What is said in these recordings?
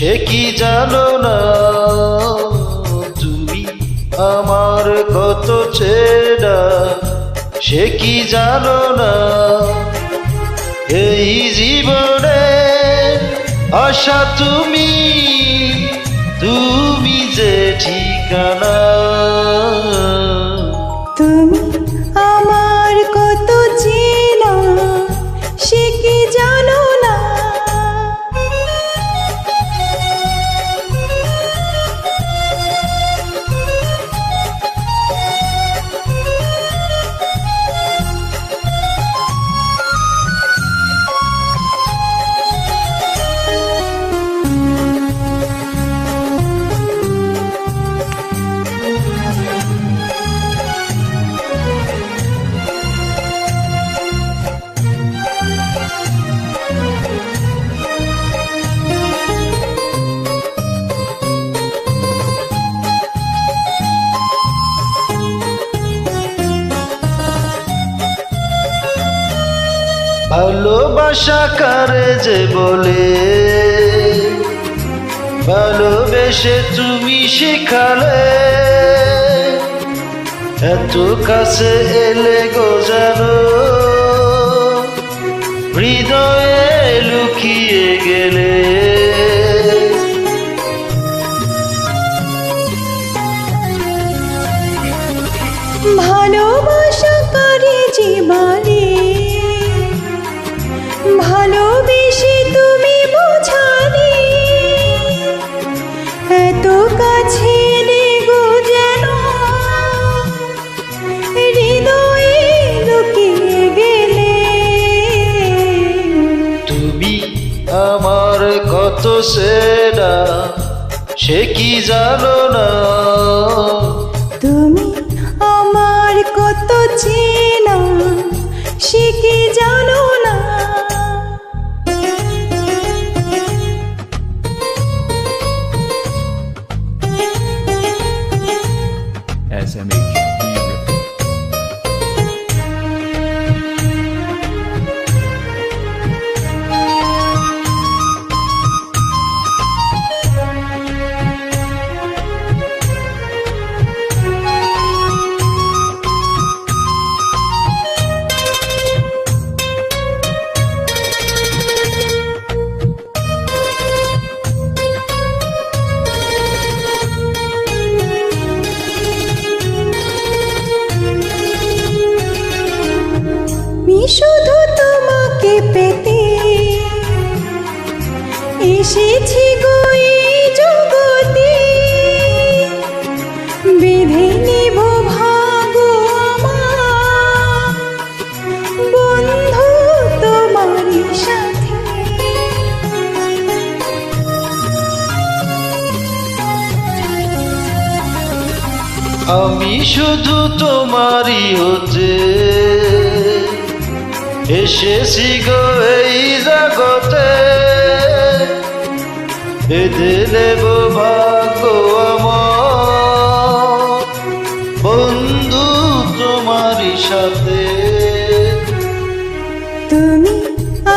সে কি জানো না, তুমি আমার কত চেনা, সে কি জানো না। এই জীবনে আশা তুমি, তুমি যে ঠিকানা। তুমি আমার কত চেনা, সে কি জানো না। ভালোবাসা কারে যে বলে, ভালোবেসে তুমি শিখালে, এত কাছে এলে গো জানো, হৃদয়ে লুকিয়ে গেলে। ভালোবাসা করে যে বলে, ভালোবেসে তুমি বোঝালে, এত কাছে এলে গো যেন, হৃদয়ে লুকিয়ে গেলে। তুমি আমার কত চেনা, সে কি জানো না। তুমি আমার কত চেনা, সে কি জানো না। SMH আমি শুধু তোমাকে পেতে এসেছি গো এই জগতে, বেঁধে নিব ভাগ্য আমার, বন্ধু তোমারই সাথে। আমি শুধু তোমারই হতে এসেছি গো এই জগতে, বেঁধে নেব ভাগ্য আমার, বন্ধু তোমারই সাথে। তুমি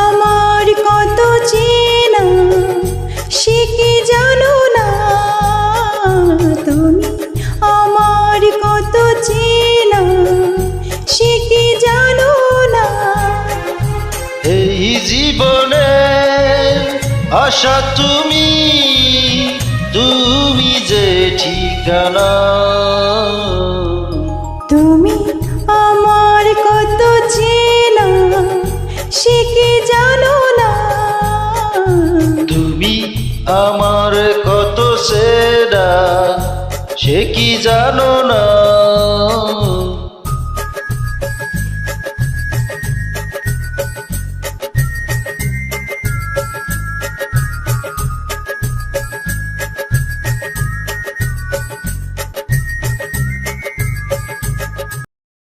আমার কত চেনা, সে কি জানো না। তুমি আমার কত চেনা, সে কি জানো না। এই জীবনে আশা তুমি, তুমি যে ঠিকানা। তুমি আমার কত চেনা, সে কি জানো না। তুমি আমার কত চেনা, সে কি জানো না।